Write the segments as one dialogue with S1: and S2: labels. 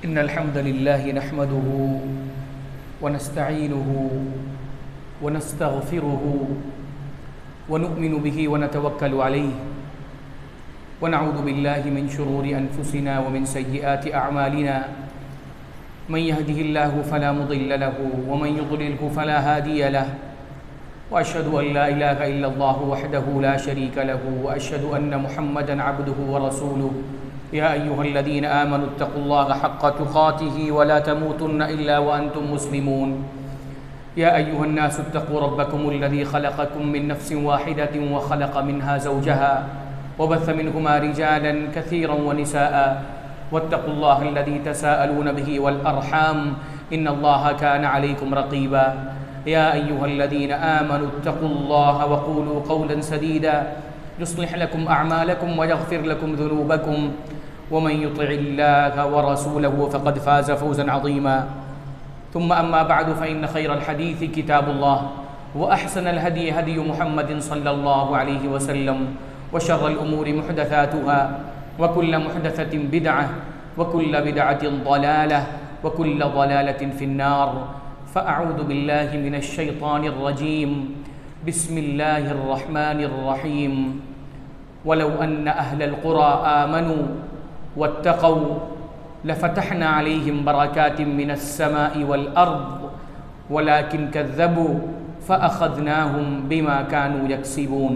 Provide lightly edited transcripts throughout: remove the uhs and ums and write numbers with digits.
S1: इन्नल हम्दुलिल्लाहि नहमदुहु व नस्तईनुहु व नस्तगफिरुहु व नु'मिनु बिही व नतवक्कलु अलैहि व नऊज़ु बिल्लाहि मिन शुरूरि अनफुसिना व मिन सय्यिआति अअमालिना मन यहदिहिल्लाहु फला मुदिल्ल लहु व मन युद्लिल्हु फला हादिय लहु व अशहदु अन ला इलाहा इल्लल्लाहु वहदहु ला शरीका लहु व अशहदु अन्न मुहम्मदन अब्दुहु व रसूलुहु या अय्युहल्लज़ीना आमनुत्तक़ुल्लाहा हक़्क़ तुक़ातिही व ला तमूतुन्न इल्ला व अंतुम मुस्लिमून या अय्युहन्नासुत्तक़ू रब्बकुमुल्लज़ी ख़लक़कुम मिन नफ़्सिन वाहिदतिन व ख़लक़ मिन्हा ज़ौजहा व बस्स मिन्हुमा रिजालन कसीरन व निसाअ वत्तक़ुल्लाहल्लज़ी तसाअलून बिही वल अर्हाम इन्नल्लाहा काना अलैकुम रक़ीबा या अय्युहल्लज़ीना आमनुत्तक़ुल्लाहा व क़ूलू क़ौलन सदीदा युस्लिह लकुम अअमालकुम व यग़फ़िर लकुम ज़ुनूबकुम व मन युतिइल्लाहा व रसूलहु फ़क़द फ़ाज़ फ़ौज़न अज़ीमा थुम्मा अम्मा बअदु फ़इन्न ख़ैरल हदीथि किताबुल्लाह व अहसनल हदी हदी मुहम्मदिन सल्लल्लाहु अलैहि वसल्लम व शर्रल उमूरि मुहदसातुहा व कुल्ल मुहदसतिन बिदअह व कुल्ल बिदअतिन ज़लालह व कुल्ल ज़लालतिन फ़िन्नार फ़अऊज़ु बिल्लाहि मिनश शैतानिर रजीम बिस्मिल्लाहिर रहमानिर रहीम वलौ अन्न अहलल क़ुरा आमनू वत्तक़ौ लफ़तहना अलैहिम बरकातिम मिनस समाइ वल अर्द वलाकिन कज़्ज़बू फ़अख़ज़नाहुम बिमा कानू यक्सिबून।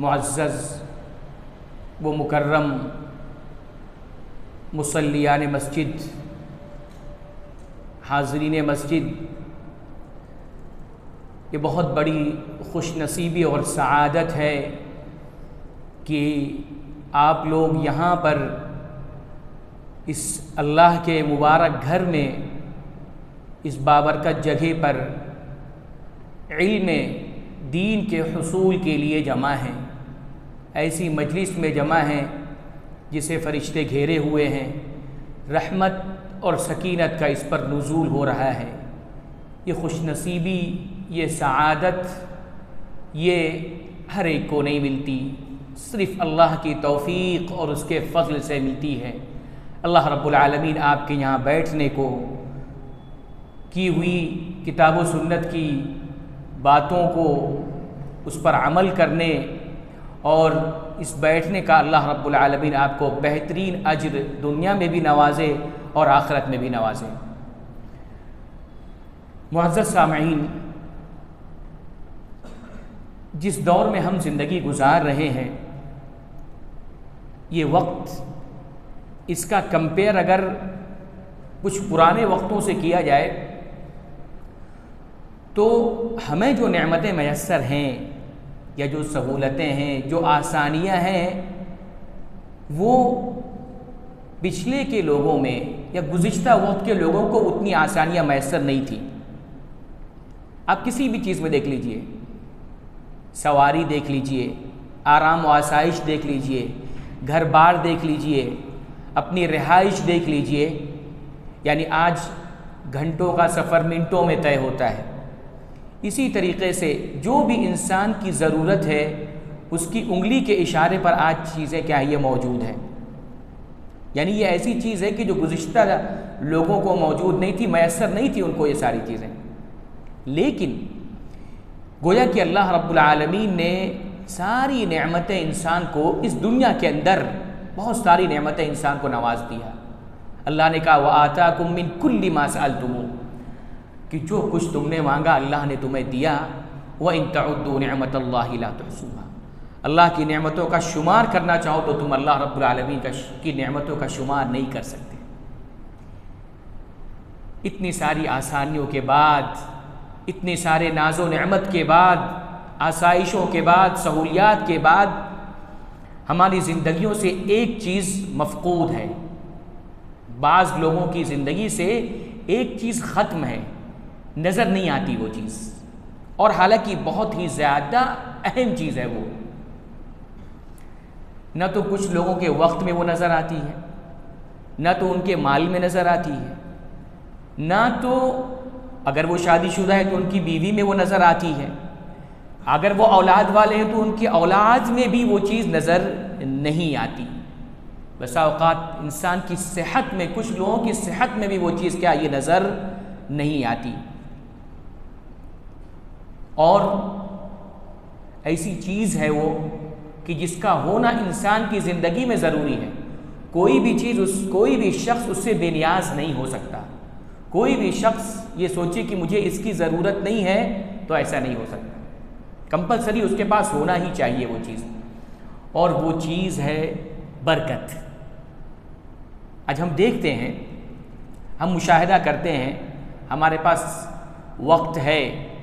S1: मुअज़्ज़ज़ व मुकर्रम मुसल्लियान मस्जिद, हाज़रीन मस्जिद, ये बहुत बड़ी खुशनसीबी और सआदत है कि आप लोग यहाँ पर इस अल्लाह के मुबारक घर में, इस बाबरकत जगह पर इल्म दीन के हुसूल के लिए जमा हैं। ऐसी मजलिस में जमा हैं जिसे फ़रिश्ते घेरे हुए हैं। रहमत और सकीनत का इस पर नुज़ूल हो रहा है। ये खुशनसीबी, ये सआदत, ये हर एक को नहीं मिलती, सिर्फ़ अल्लाह की तौफ़ीक़ और उसके फ़ज़ल से मिलती है। अल्लाह रब्बुल आलमीन आपके यहाँ बैठने को, की हुई किताब व सुन्नत की बातों को, उस पर अमल करने और इस बैठने का अल्लाह रब्बुल आलमीन आपको बेहतरीन अज्र दुनिया में भी नवाजे और आखिरत में भी नवाजे। मुअज़्ज़ज़ सामईन, जिस दौर में हम ज़िंदगी गुजार रहे हैं, ये वक्त, इसका कंपेयर अगर कुछ पुराने वक्तों से किया जाए तो हमें जो नेमतें मैसर हैं या जो सहूलतें हैं, जो आसानियां हैं, वो पिछले के लोगों में या गुज़िश्ता वक्त के लोगों को उतनी आसानियां मैसर नहीं थी। आप किसी भी चीज़ में देख लीजिए, सवारी देख लीजिए, आराम व आसाइश देख लीजिए, घर बार देख लीजिए, अपनी रिहाइश देख लीजिए, यानी आज घंटों का सफ़र मिनटों में तय होता है। इसी तरीक़े से जो भी इंसान की ज़रूरत है, उसकी उंगली के इशारे पर आज चीज़ें क्या ये मौजूद हैं। यानी ये ऐसी चीज़ है कि जो गुज़िश्ता लोगों को मौजूद नहीं थी, मैसर नहीं थी उनको ये सारी चीज़ें। लेकिन गोया कि अल्लाह रब्बुल आलमीन ने सारी नेमतें इंसान को इस दुनिया के अंदर, बहुत सारी नेमतें इंसान को नवाज दिया। अल्लाह ने कहा व आताकुम मिन कुल्ली मा सअल्तुमू, कि जो कुछ तुमने मांगा अल्लाह ने तुम्हें दिया। व इन तउद्दू निअमतल्लाहि ला तुहसूहा, अल्लाह की नेमतों का शुमार करना चाहो तो तुम अल्लाह रब्बुल आलमीन की नेमतों का शुमार नहीं कर सकते। इतनी सारी आसानियों के बाद, इतने सारे नाज़ो नेमत के बाद, आसाइशों के बाद, सहूलियात के बाद, हमारी ज़िंदगियों से एक चीज़ मफ़क़ूद है। बाज़ लोगों की ज़िंदगी से एक चीज़ ख़त्म है, नज़र नहीं आती वो चीज़, और हालांकि बहुत ही ज़्यादा अहम चीज़ है वो। न तो कुछ लोगों के वक्त में वो नज़र आती है, न तो उनके माल में नज़र आती है, न तो अगर वो शादीशुदा है तो उनकी बीवी में वो नज़र आती है, अगर वो औलाद वाले हैं तो उनकी औलाद में भी वो चीज़ नज़र नहीं आती। बसा औक़ात इंसान की सेहत में, कुछ लोगों की सेहत में भी वो चीज़ क्या ये नज़र नहीं आती। और ऐसी चीज़ है वो कि जिसका होना इंसान की ज़िंदगी में ज़रूरी है। कोई भी चीज़ कोई भी शख्स उससे बेनियाज नहीं हो सकता। कोई भी शख्स ये सोचे कि मुझे इसकी ज़रूरत नहीं है तो ऐसा नहीं हो सकता। कंपलसरी उसके पास होना ही चाहिए वो चीज़, और वो चीज़ है बरकत। आज हम देखते हैं, हम मुशाहिदा करते हैं, हमारे पास वक्त है,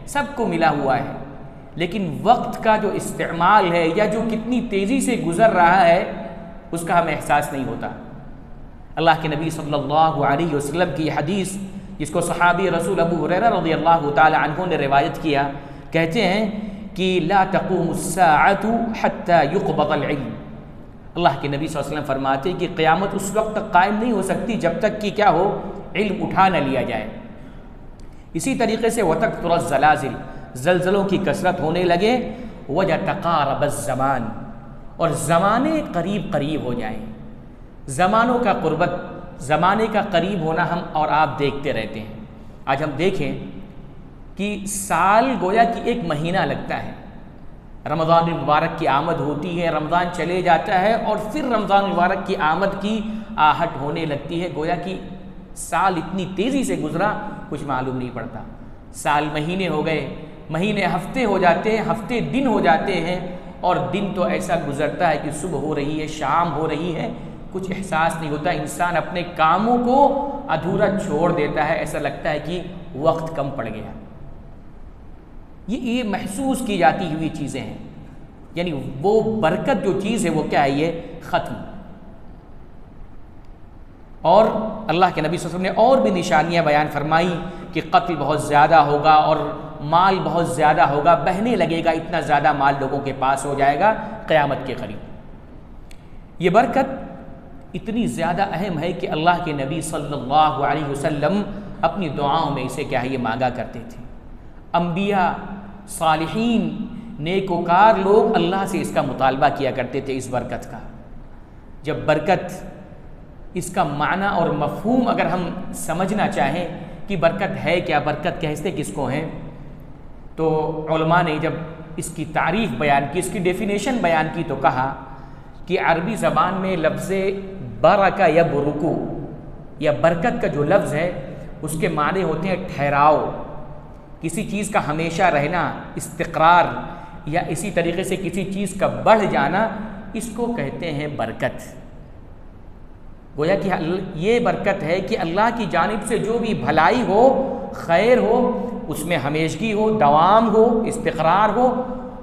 S1: सबको मिला हुआ है, लेकिन वक्त का जो इस्तेमाल है या जो कितनी तेज़ी से गुज़र रहा है उसका हमें एहसास नहीं होता। अल्लाह के नबी सल्लल्लाहु अलैहि वसल्लम की हदीस, जिसको सहाबी रसूल अबू हुरैरा रज़ियल्लाहु ताला अन्हु ने रिवायत किया, कहते हैं कि ला तक़ूमुस्साअतु हत्ता युक़बज़ल इल्म। अल्लाह के नबी सल्लल्लाहु अलैहि वसल्लम फरमाते कि क़यामत उस वक्त तक कायम नहीं हो सकती जब तक कि क्या हो, इल्म उठा न लिया जाए। इसी तरीके से वतक़्तुर ज़लाज़िल, ज़लज़लों की कसरत होने लगे, वयतक़ारब ज़मान, और ज़माने करीब करीब हो जाएं। ज़मानों का क़ुर्बत, ज़माने का करीब होना हम और आप देखते रहते हैं। आज हम देखें कि साल गोया कि एक महीना लगता है। रमज़ान मुबारक की आमद होती है, रमज़ान चले जाता है और फिर रमज़ान मुबारक की आमद की आहट होने लगती है। गोया कि साल इतनी तेज़ी से गुज़रा कुछ मालूम नहीं पड़ता। साल महीने हो गए, महीने हफ्ते हो जाते हैं, हफ्ते दिन हो जाते हैं, और दिन तो ऐसा गुज़रता है कि सुबह हो रही है, शाम हो रही है, कुछ एहसास नहीं होता। इंसान अपने कामों को अधूरा छोड़ देता है, ऐसा लगता है कि वक्त कम पड़ गया। ये महसूस की जाती हुई चीज़ें हैं, यानी वो बरकत जो चीज़ है वो क्या है, ये ख़त्म। और अल्लाह के नबी सल्लल्लाहु अलैहि वसल्लम ने और भी निशानियाँ बयान फरमाई कि कत्ल बहुत ज़्यादा होगा और माल बहुत ज़्यादा होगा, बहने लगेगा, इतना ज़्यादा माल लोगों के पास हो जाएगा क़यामत के करीब। ये बरकत इतनी ज़्यादा अहम है कि अल्लाह के नबी सल्लल्लाहु अलैहि वसल्लम अपनी दुआओं में इसे क्या है, ये मांगा करते थे। अम्बिया, सालिहीन, नेकोकार लोग अल्लाह से इसका मुतालबा किया करते थे, इस बरकत का। जब बरकत, इसका माना और मफ़हूम अगर हम समझना चाहें कि बरकत है क्या, बरकत कहते किसको हैं, तो उलमा ने जब इसकी तारीफ़ बयान की, इसकी डेफिनेशन बयान की, तो कहा कि अरबी ज़बान में लफ्ज़ बरका या बुरुकू या बरकत का जो लफ्ज़ है उसके माने होते हैं ठहराव, किसी चीज़ का हमेशा रहना, इस्तिक़रार, या इसी तरीके से किसी चीज़ का बढ़ जाना, इसको कहते हैं बरकत। गोया कि ये बरकत है कि अल्लाह की जानिब से जो भी भलाई हो, खैर हो, उसमें हमेशगी हो, दवाम हो, इस्तिक़रार हो,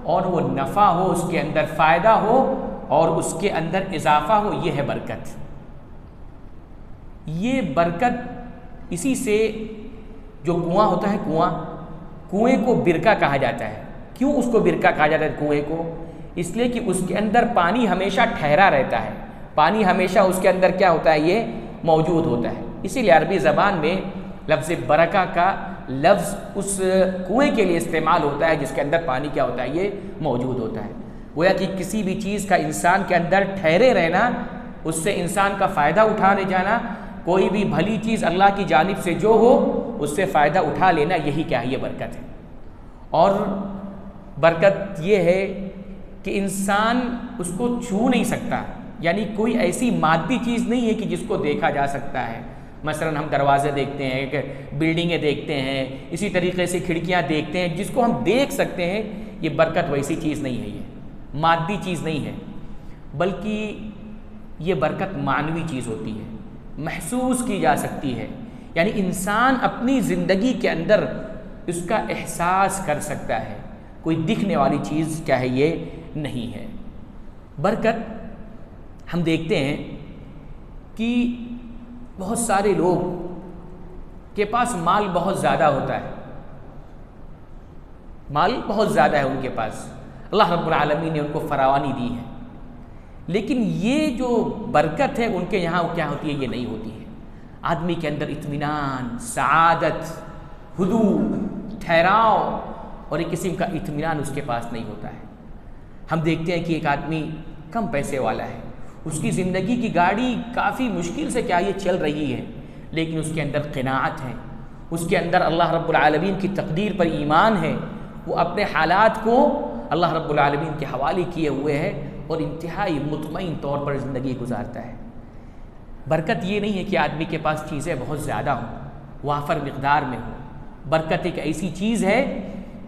S1: और वो नफ़ा हो, उसके अंदर फ़ायदा हो और उसके अंदर इजाफ़ा हो, ये है बरकत। ये बरकत, इसी से जो कुआं होता है, कुएँ को बिरका कहा जाता है। क्यों उसको बिरका कहा जाता है कुएँ को? इसलिए कि उसके अंदर पानी हमेशा ठहरा रहता है, पानी हमेशा उसके अंदर क्या होता है, ये मौजूद होता है। इसीलिए अरबी ज़बान में लफ्ज़ बरका का लफ्ज़ उस कुएँ के लिए इस्तेमाल होता है जिसके अंदर पानी क्या होता है, ये मौजूद होता है। गोया कि किसी भी चीज़ का इंसान के अंदर ठहरे रहना, उससे इंसान का फ़ायदा उठाने जाना, कोई भी भली चीज़ अल्लाह की जानिब से जो हो उससे फ़ायदा उठा लेना, यही क्या है, ये बरकत है। और बरकत ये है कि इंसान उसको छू नहीं सकता, यानी कोई ऐसी मादी चीज़ नहीं है कि जिसको देखा जा सकता है। मसलन हम दरवाज़े देखते हैं, बिल्डिंगें देखते हैं, इसी तरीके से खिड़कियां देखते हैं, जिसको हम देख सकते हैं, ये बरकत वैसी चीज़ नहीं है, ये मादी चीज़ नहीं है, बल्कि ये बरकत मानवी चीज़ होती है, महसूस की जा सकती है। यानी इंसान अपनी ज़िंदगी के अंदर इसका एहसास कर सकता है, कोई दिखने वाली चीज़ क्या है, ये नहीं है। बरकत हम देखते हैं कि बहुत सारे लोग के पास माल बहुत ज़्यादा होता है, माल बहुत ज़्यादा है उनके पास, अल्लाह रब्बुल आलमीन ने उनको फरावानी दी है, लेकिन ये जो बरकत है उनके यहाँ क्या होती है, ये नहीं होती है। आदमी के अंदर इत्मीनान, सआदत, हुदूद, ठहराव और एक किस्म का इत्मीनान उसके पास नहीं होता है। हम देखते हैं कि एक आदमी कम पैसे वाला है, उसकी ज़िंदगी की गाड़ी काफ़ी मुश्किल से क्या ये चल रही है, लेकिन उसके अंदर क़नाअत है, उसके अंदर अल्लाह रब्बुल आलमीन की तकदीर पर ईमान है, वो अपने हालात को अल्लाह रब्बुल आलमीन के हवाले किए हुए है और इंतहाई मुतमईन तौर पर ज़िंदगी गुजारता है। बरकत ये नहीं है कि आदमी के पास चीज़ें बहुत ज़्यादा हों, वाफर मिक़दार में हो। बरकत एक ऐसी चीज़ है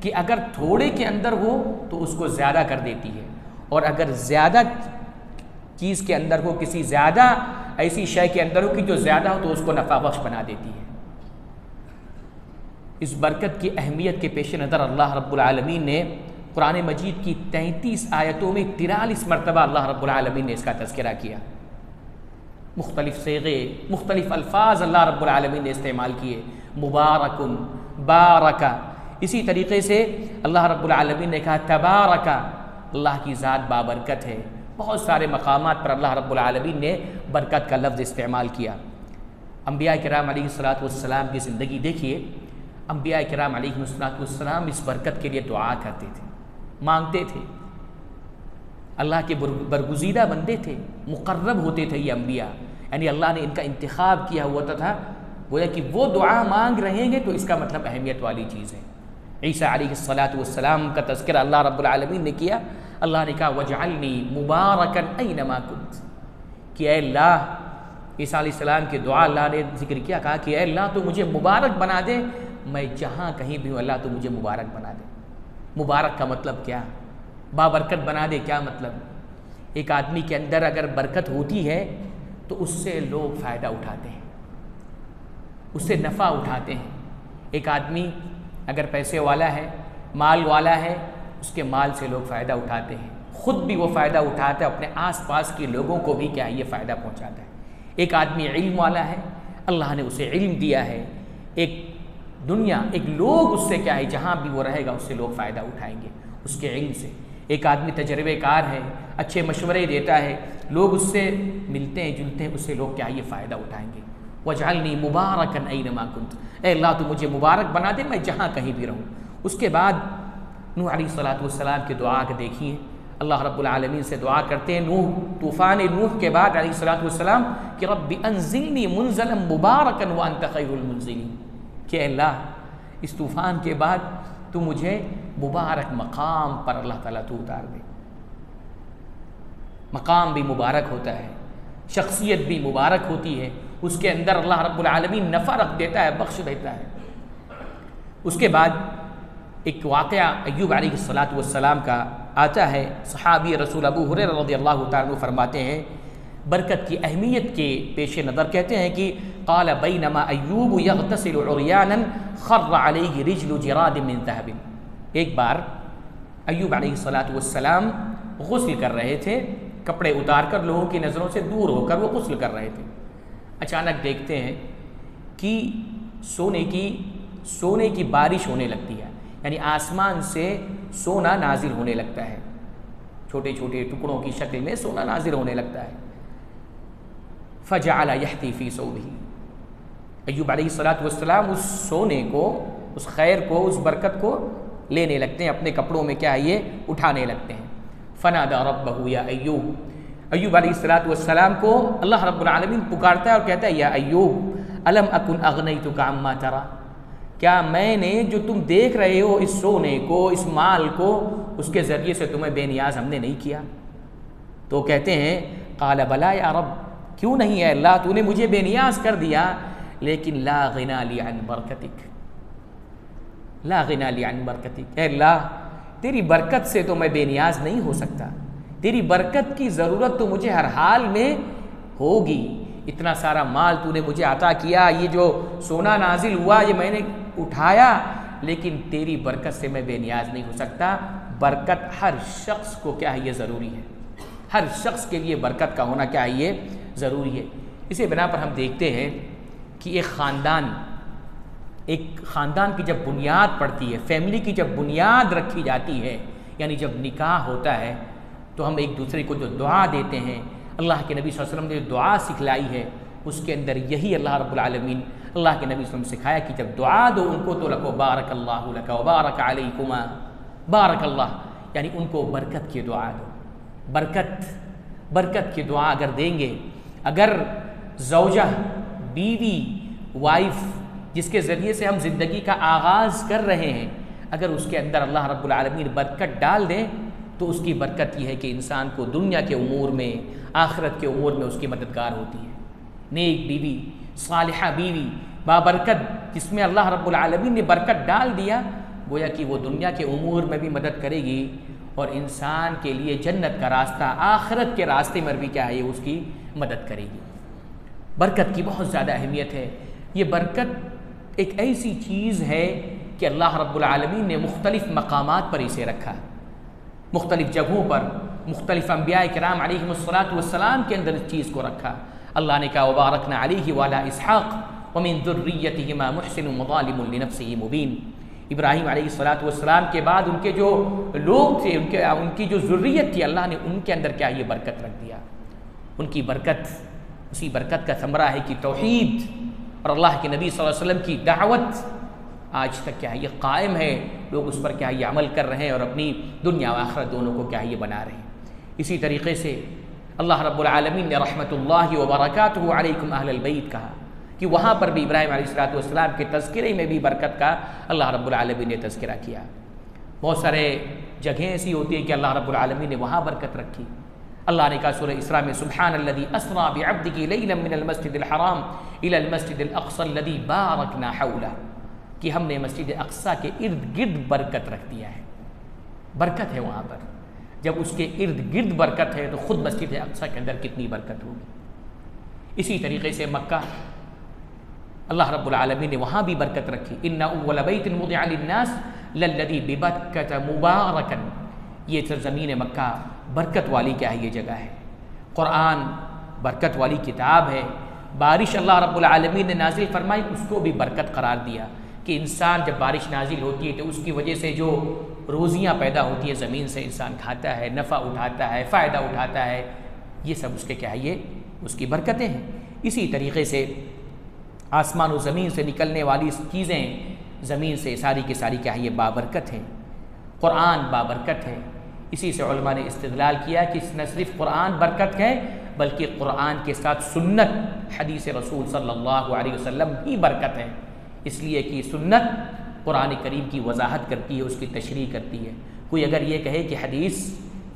S1: कि अगर थोड़े के अंदर हो तो उसको ज़्यादा कर देती है, और अगर ज़्यादा चीज़ के अंदर हो, किसी ज़्यादा ऐसी शय के अंदर हो कि जो ज़्यादा हो, तो उसको नफ़ा बख्श बना देती है। इस बरकत की अहमियत के पेश नज़र अल्लाह रब्बुल आलमीन ने कुरान मजीद की 33 आयतों में 43 मरतबा अल्लाह रब्बुल आलमीन ने इसका तज़किरा किया। मुख्तलिफ़ सेगे, मुख्तलिफ़ अल्फाज अल्लाह रब्बुल आलमीन ने इस्तेमाल किए, मुबारकुन, बारका। इसी तरीके से अल्लाह रब्बुल आलमीन ने कहा तबारका, अल्लाह की ज़ात बाबरकत है। बहुत सारे मकामात पर अल्लाह रब्बुल आलमीन ने बरकत का लफ्ज़ इस्तेमाल किया। अम्बिया किराम अलैहिस्सलातु वस्सलाम की ज़िंदगी देखिए, अम्बिया किराम अलैहिस्सलातु वस्सलाम इस बरकत के लिए दुआ करते थे, मांगते थे। अल्लाह के बरगुज़ीदा बंदे थे, मुक़र्रब होते थे ये अम्बिया, यानी अल्लाह ने इनका इंतखाब किया हुआ था। गोया कि वो दुआ मांग रहेंगे तो इसका मतलब अहमियत वाली चीज़ है। ईसा अलैहिस्सलातु वस्सलाम का तज़किरा अल्लाह रब्बुल आलमीन ने किया। अल्लाह ने कहा वजअलनी मुबारकन ऐनमा कुन्त, कि ऐ अल्लाह, ईसा अलैहिस्सलाम की दुआ अल्लाह ने जिक्र किया, कहा कि ऐ अल्लाह तो मुझे मुबारक बना दे, मैं जहाँ कहीं भी हूँ अल्लाह तो मुझे मुबारक बना दे। मुबारक का मतलब क्या? बाबरकत बना दे, क्या मतलब? एक आदमी के अंदर अगर बरकत होती है तो उससे लोग फ़ायदा उठाते हैं, उससे नफ़ा उठाते हैं। एक आदमी अगर पैसे वाला है, माल वाला है, उसके माल से लोग फ़ायदा उठाते हैं, ख़ुद भी वो फ़ायदा उठाता है, अपने आसपास के लोगों को भी क्या ये फ़ायदा पहुंचाता है। एक आदमी इल्म वाला है, अल्लाह ने उसे इल्म दिया है, एक दुनिया, एक लोग उससे क्या है, जहाँ भी वो रहेगा उससे लोग फ़ायदा उठाएंगे उसके इल्म से। एक आदमी तजर्बेकार है, अच्छे मशवरे देता है, लोग उससे मिलते हैं जुलते हैं, उससे लोग क्या ये फ़ायदा उठाएंगे। वजअलनी मुबारकन ऐनमा कुन्त, ऐ अल्लाह तो मुझे मुबारक बना दे, मैं जहाँ कहीं भी रहूँ। उसके बाद नूह अलैहिस्सलातु वस्सलाम की दुआ के देखिए, अल्लाह रब्बुल आलमीन से दुआ करते हैं नूह, तूफ़ान नूह के बाद अलैहिस्सलातु वस्सलाम कि रब्बी अंज़िलनी मुनज़लन मुबारकन व अंत खैरुल मुनज़िलीन, कि अल्लाह इस तूफ़ान के बाद तू मुझे मुबारक मकाम पर अल्लाह ताला तू उतार दे। मकाम भी मुबारक होता है, शख्सियत भी मुबारक होती है, उसके अंदर अल्लाह रब्बुल आलमीन नफ़ा रख देता है, बख्श देता है। उसके बाद एक वाक़या अय्यूब अलैहिस्सलातु वस्सलाम का आता है। सहाबी रसूल अबू हुरैरा रज़ियल्लाहु तआला अन्हु फरमाते हैं, बरकत की अहमियत के पेश नज़र कहते हैं कि क़ाल बैनमा अय्यूब यग़तसिलु उरयानन ख़र्र अलैहि रिजलु जिराद मिन ज़हबिन। एक बार अय्यूब अलैहिस्सलातु वस्सलाम गुस्ल कर रहे थे, कपड़े उतार कर लोगों की नज़रों से दूर होकर वो गुस्ल कर रहे थे। अचानक देखते हैं कि सोने की बारिश होने लगती है, यानी आसमान से सोना नाजिल होने लगता है, छोटे छोटे टुकड़ों की शक्ल में सोना नाजिल होने लगता है। फ़जअल यहती फ़ी सौबिही, अय्यूब अलैहिस्सलातु वस्सलाम उस सोने को, उस खैर को, उस बरकत को लेने लगते हैं, अपने कपड़ों में क्या है ये उठाने लगते हैं। फ़नादा रब्बहू या अय्यूब, अय्यूब अलैहिस्सलातु वस्सलाम को अल्लाह रब्बुल आलमीन पुकारता है और कहता है या अय्यूब अलम अकुन अग़नैतुका अम्मा तरा, क्या मैंने जो तुम देख रहे हो इस सोने को, इस माल को, उसके ज़रिए से तुम्हें बेनियाज हमने नहीं किया? तो कहते हैं क़ाल बला या रब, क्यों नहीं है अल्लाह, तूने मुझे बेनियाज कर दिया, लेकिन ला गिना ली अन बरकतिक, ला गिना ली अन बरकतिक, अल्लाह तेरी बरकत से तो मैं बेनियाज नहीं हो सकता, तेरी बरकत की ज़रूरत तो मुझे हर हाल में होगी। इतना सारा माल तूने मुझे अता किया, ये जो सोना नाजिल हुआ ये मैंने उठाया, लेकिन तेरी बरकत से मैं बेनियाज नहीं हो सकता। बरकत हर शख्स को क्या है ये ज़रूरी है, हर शख्स के लिए बरकत का होना क्या है ये ज़रूरी है। इसी बिना पर हम देखते हैं कि एक ख़ानदान की जब बुनियाद पड़ती है, फैमिली की जब बुनियाद रखी जाती है, यानी जब निकाह होता है, तो हम एक दूसरे को जो दुआ देते हैं, अल्लाह के नबी सल्लल्लाहु अलैहि वसल्लम ने जो दुआ सिखलाई है, उसके अंदर यही अल्लाह रब्बुल आलमीन, अल्लाह के नबी सल्लल्लाहु अलैहि वसल्लम सिखाया कि जब दुआ दो उनको तो लको बारकल्लाहु लका व बारक अलैकुमा, बारकल्लाह यानी उनको बरकत की दुआ दो। बरकत बरकत की दुआ अगर देंगे, अगर ज़ौजा, बीवी, वाइफ जिसके ज़रिए से हम ज़िंदगी का आगाज़ कर रहे हैं, अगर उसके अंदर अल्लाह रब्बुल आलमीन बरकत डाल दें तो उसकी बरकत यह है कि इंसान को दुनिया के उमूर में, आखिरत के उमूर में उसकी मददगार होती है। नेक बीवी, सालिहा बीवी, बाबरकत, जिसमें अल्लाह रब्बुल आलमीन ने बरकत डाल दिया, गोया कि वो दुनिया के उमूर में भी मदद करेगी और इंसान के लिए जन्नत का रास्ता, आखिरत के रास्ते में भी क्या है, उसकी मदद करेगी। बरकत की बहुत ज़्यादा अहमियत है। ये बरकत एक ऐसी चीज़ है कि अल्लाह रब्बुल आलमीन ने मुख्तलिफ़ मकामात पर इसे रखा, मुख्तलिफ़ जगहों पर, मुख्तलिफ़ अंबिया किराम अलैहिमुस्सलातु वस्सलाम के अंदर इस चीज़ को रखा। अल्लाह ने कहा वबारकना अलैहि वाला इसहाक़ व मिन ज़ुर्रिय्यतिहिमा मुहसिनुन व ज़ालिमुन लिनफ्सिही मुबीन। इब्राहीम अलैहिस्सलातु वस्सलाम के बाद उनके जो लोग थे, उनकी जो ज़ुर्रियत थी, अल्लाह ने उनके अंदर क्या ये बरकत रख दिया। उनकी बरकत, उसी बरकत का समरा है कि तौहीद और अल्लाह के नबी सल्लल्लाहु अलैहि वसल्लम की दावत आज तक क्या है ये कायम है। लोग उस पर क्या है ये अमल कर रहे हैं और अपनी दुनिया व आखिरत दोनों को क्या है ये बना रहे हैं। इसी तरीके से अल्लाह रब्बुल आलमीन ने रहमतुल्लाहि व बरकातुहु अलैकुम अहलल बैत कहा कि वहाँ पर भी इब्राहीम अलैहिस्सलातु वस्सलाम के तज़किरे में भी बरकत का अल्लाह रब्बुल आलमीन ने तज़किरा किया। बहुत सारे जगहें ऐसी होती हैं कि अल्लाह रब्बुल आलमीन ने वहाँ बरकत रखी। अल्लाह ने कहा सूरह इसरा में सुब्हानल्लज़ी अस्रा बिअब्दिही लैलन मिनल मस्जिदिल हराम इलल मस्जिदिल अक़सा लज़ी बारकना हौलहु, कि हमने मस्जिद अक़सा के इर्द गिर्द बरकत रख दिया है। बरकत है वहाँ पर, जब उसके इर्द गिर्द बरकत है तो ख़ुद मस्जिद अक़सा के अंदर कितनी बरकत होगी। इसी तरीके से मक्का, अल्लाह रब्बुल आलमीन ने वहाँ भी बरकत रखी। इन्ना अव्वल बैतिन वुदिअ लिन्नास लल्लज़ी बिबक्कता मुबारकन, ये ज़मीन मक्का बरकत वाली क्या है ये जगह है। कुरान बरकत वाली किताब है। बारिश अल्लाह रब्बुल आलमीन ने नाजिल फरमाई, उसको भी बरकत करार दिया कि इंसान जब बारिश नाजिल होती है तो उसकी वजह से जो रोज़ियाँ पैदा होती है ज़मीन से, इंसान खाता है, नफ़ा उठाता है, फ़ायदा उठाता है, ये सब उसके क्या है ये उसकी बरकतें हैं। इसी तरीके से आसमान और ज़मीन से निकलने वाली चीज़ें ज़मीन से सारी की सारी क्या है ये बाबरकत हैं। कुरान बाबरकत है। इसी से उलमा ने इस्तिदलाल किया कि न सिर्फ कुरान बरकत है बल्कि कुरान के साथ सुन्नत, हदीस रसूल सल्लल्लाहु अलैहि वसल्लम भी बरकत है। इसलिए कि सुन्नत कुरान करीम की वजाहत करती है, उसकी तशरीह करती है। कोई अगर ये कहे कि हदीस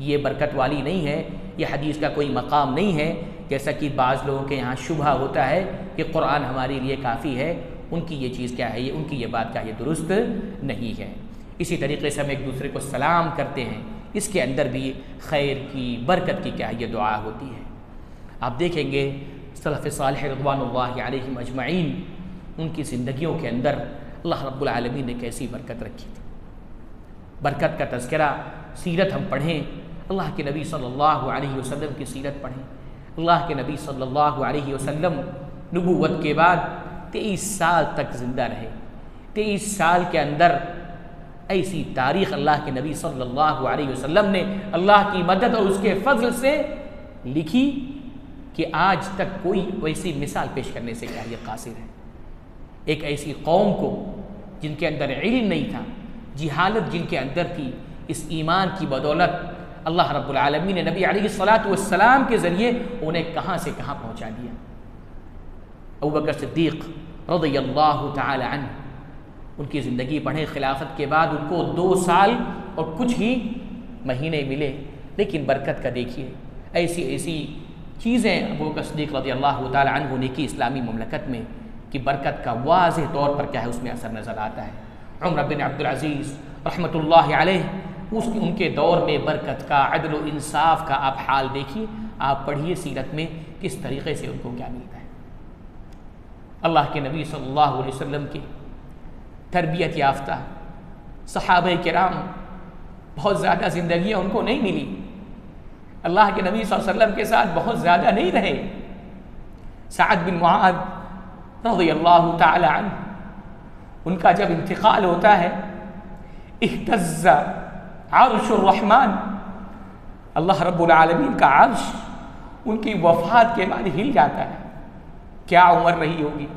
S1: ये बरकत वाली नहीं है, ये हदीस का कोई मकाम नहीं है, जैसा कि बाज़ लोगों के यहाँ शुबहा होता है कि कुरान हमारे लिए काफ़ी है, उनकी ये चीज़ क्या है, ये उनकी ये बात क्या है, ये दुरुस्त नहीं है। इसी तरीके से हम एक दूसरे को सलाम करते हैं, इसके अंदर भी खैर की, बरकत की क्या है ये दुआ होती है। आप देखेंगे सलफ़ सालिह रिज़वानुल्लाहि अलैहिम अजमईन, उनकी ज़िंदगियों के अंदर अल्लाह रब्बुल आलमीन ने कैसी बरकत रखी थी। बरकत का तज़किरा, सीरत हम पढ़ें, अल्लाह के नबी सल्लल्लाहु अलैहि वसल्लम की सीरत पढ़ें। अल्लाह के नबी सल्लल्लाहु अलैहि वसल्लम नबूवत के बाद 23 साल तक ज़िंदा रहे। 23 साल के अंदर ऐसी तारीख़ अल्लाह के नबी सल्लल्लाहु अलैहि वसल्लम ने अल्लाह की मदद और उसके फ़ज़ल से लिखी कि आज तक कोई वैसी मिसाल पेश करने से क्या ये कासिर है। एक ऐसी कौम को जिनके अंदर इल्म नहीं था, जिहालत जिनके अंदर थी, इस ईमान की बदौलत अल्लाह रब्बुल आलमीन ने नबी अलैहिस्सलातु वस्सलाम के ज़रिए उन्हें कहाँ से कहाँ पहुँचा दिया। अबू बकर सिद्दीक़ रज़ियल्लाहु ताला अन्हु, उनकी ज़िंदगी पढ़ें, खिलाफत के बाद उनको 2 साल और कुछ ही महीने मिले, लेकिन बरकत का देखिए ऐसी ऐसी चीज़ें अबू बकर सिद्दीक़ रज़ियल्लाहु ताला अन्हु ने की इस्लामी ममलकत में कि बरकत का वाज़ेह तौर पर क्या है उसमें असर नज़र आता है। उमर बिन अब्दुल अज़ीज़ रहमतुल्लाहि अलैह, उनके दौर में बरकत का, अदल व इंसाफ का आप हाल देखिए, आप पढ़िए सीरत में किस तरीक़े से उनको क्या मिलता है। अल्लाह के नबी सल्लल्लाहु अलैहि वसल्लम के तरबियत याफ्ता सहाबा किराम, बहुत ज़्यादा ज़िंदगियाँ उनको नहीं मिली, अल्लाह के नबी सल्लल्लाहु अलैहि वसल्लम के साथ बहुत ज़्यादा नहीं रहे। साद बिन मुआद रज़ियल्लाहु ताला अन्हु, उनका जब इंतकाल होता है, इhtazza अर्शुर रहमान, अल्लाह रब्बुल आलमीन का अर्श उनकी वफ़ात के बाद हिल जाता है। क्या उम्र रही होगी,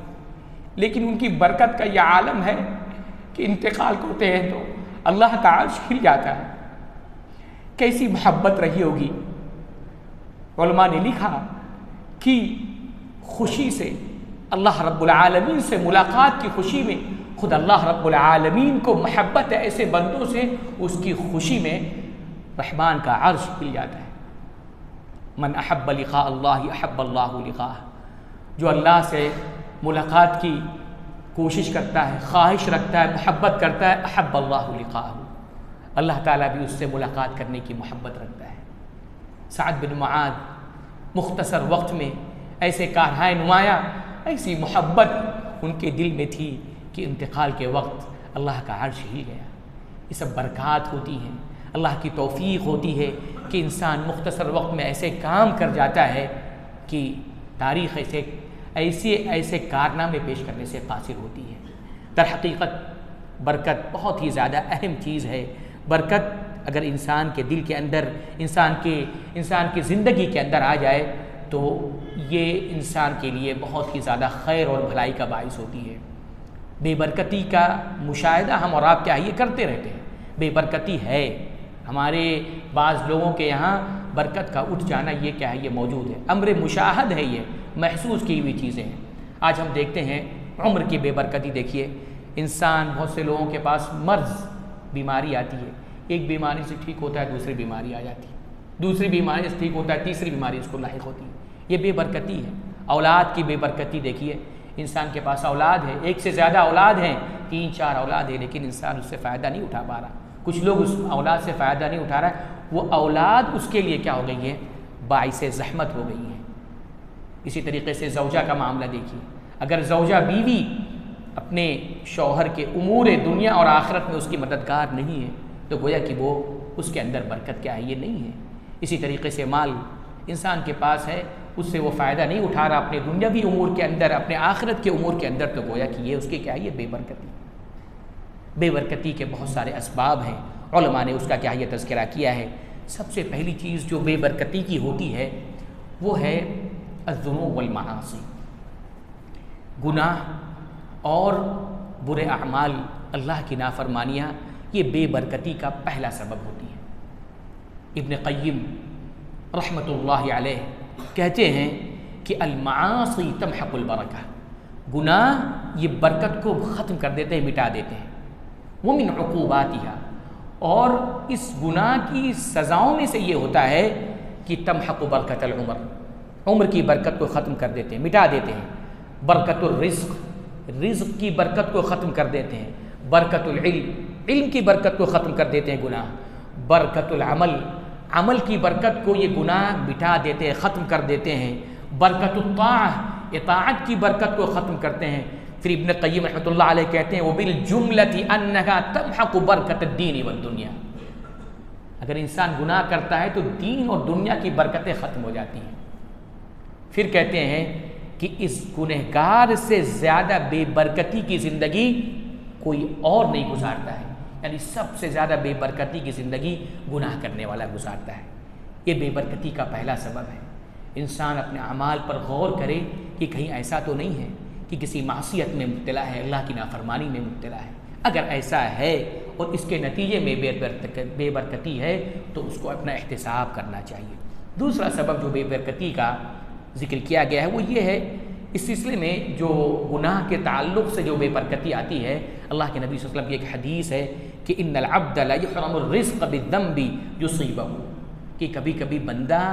S1: लेकिन उनकी बरकत का यह आलम है कि इंतकाल करते हैं तो अल्लाह का अर्श हिल जाता है। कैसी मोहब्बत रही होगी उलमा ने लिखा कि खुशी से, अल्लाह रब्बुल आलमीन से मुलाकात की खुशी में खुद अल्लाह रब्बुल आलमीन को महब्बत है ऐसे बंदों से, उसकी खुशी में रहमान का अर्श हिल जाता है। मन अहब्ब लिक़ा अल्लाह अहब्ब अल्लाहु लिक़ाह, जो अल्लाह से मुलाकात की कोशिश करता है, ख्वाहिश रखता है, मोहब्बत करता है, अहब्ब अल्लाहु लिक़ाहु, अल्लाह ताला भी उससे मुलाकात करने की मोहब्बत रखता है। साद बिन मुआद मुख्तसर वक्त में ऐसे कारहाय नुमाया, ऐसी मोहब्बत उनके दिल में थी कि इंतकाल के वक्त अल्लाह का अर्श हिल गया। ये सब बरक़ात होती हैं, अल्लाह की तौफ़ीक़ होती है कि इंसान मुख्तसर वक्त में ऐसे काम कर जाता है कि तारीख़ ऐसे ऐसे कारनामे पेश करने से कासिर होती है। दर हकीकत बरकत बहुत ही ज़्यादा अहम चीज़ है। बरकत अगर इंसान के दिल के अंदर, इंसान की ज़िंदगी के अंदर आ जाए तो ये इंसान के लिए बहुत ही ज़्यादा खैर और भलाई का बाइस होती है। बेबरकती का मुशाहिदा हम और आप क्या ये करते रहते हैं। बेबरकती है, हमारे बाज़ लोगों के यहाँ बरकत का उठ जाना ये क्या है, ये मौजूद है, अम्र मुशाहद है, ये महसूस की हुई चीज़ें हैं। आज हम देखते हैं उम्र की बेबरकती। देखिए इंसान, बहुत से लोगों के पास मर्ज़ बीमारी आती है, एक बीमारी से ठीक होता है दूसरी बीमारी आ जाती है, दूसरी बीमारी से ठीक होता है तीसरी बीमारी उसको लाहिक होती है। ये बेबरकती है। औलाद की बेबरकती देखिए, इंसान के पास औलाद है, एक से ज़्यादा औलाद हैं, 3-4 औलाद है, लेकिन इंसान उससे फ़ायदा नहीं उठा पा रहा। कुछ लोग उस औलाद से फ़ायदा नहीं उठा रहा, वो औलाद उसके लिए क्या हो गई है, बाइसे ज़हमत हो गई है। इसी तरीके से ज़ौजा का मामला देखिए, अगर ज़ौजा बीवी अपने शौहर के उमूर दुनिया और आखिरत में उसकी मददगार नहीं है तो गोया कि वो उसके अंदर बरकत क्या है, ये नहीं है। इसी तरीके से माल इंसान के पास है, उससे वो फ़ायदा नहीं उठा रहा अपने दुनियावी उमूर के अंदर, अपने आखिरत के उमूर के अंदर, तो गोया कि ये उसकी क्या है, ये बेबरकती। बेबरकती के बहुत सारे असबाब हैं, उलमा ने उसका क्या ये तज़किरा किया है। सबसे पहली चीज़ जो बेबरकती की होती है वो है अज़्ज़ुनूब वल मआसी, गुनाह और बुरे अमाल, अल्लाह की नाफरमानियाँ, ये बेबरकती का पहला सबब होती है। इब्न क़य्यिम रहमतुल्लाहि अलैह कहते हैं कि अल-मआसी तमहक़ुल बरका, गुनाह ये बरकत को ख़त्म कर देते हैं, मिटा देते हैं। वो मिन उक़ूबातिहा, और इस गुनाह की सज़ाओं में से ये होता है कि तमहक़ु बरकतल उम्र, उम्र की बरकत को ख़त्म कर देते हैं, मिटा देते हैं। बरकतुल रिज़्क़, रिज़्क़ की बरकत को ख़त्म कर देते हैं। बरकतुल इल्म, इल्म की बरकत को ख़त्म कर देते हैं गुनाह। बरकतुल अमल, अमल की बरकत को ये गुनाह मिटा देते हैं, ख़त्म कर देते हैं। बरकतुत ताअह, इताअत की बरकत को ख़त्म करते हैं। फिर इब्न क़य्यिम रहमतुल्लाह अलैह कहते हैं वबिल जुमलति अन्नहा तमहक़ु बरकतद्दीन वद्दुनिया, अगर इंसान गुनाह करता है तो दीन और दुनिया की बरकतें ख़त्म हो जाती हैं। फिर कहते हैं कि इस गुनहगार से ज़्यादा बेबरकती की ज़िंदगी कोई और नहीं गुजारता है, यानी सबसे ज़्यादा बेबरकती की ज़िंदगी गुनाह करने वाला गुजारता है। ये बेबरकती का पहला सबब है। इंसान अपने अमाल पर गौर करे कि कहीं ऐसा तो नहीं है कि किसी मासियत में मुब्तला है, अल्लाह की नाफरमानी में मुब्तला है। अगर ऐसा है और इसके नतीजे में बेबरकती है तो उसको अपना एहतिसाब करना चाहिए। दूसरा सबब जो बेबरकती का जिक्र किया गया है वो ये है, इस सिलसिले में जो गुनाह के ताल्लुक़ से जो बेबरकती आती है, अल्लाह के नबी सल्लल्लाहु अलैहि वसल्लम की एक हदीस है कि इन्नल अब्द ला युहरमुर रिज़्क़ बिद्दम्बि युसीबहु, कि कभी कभी बंदा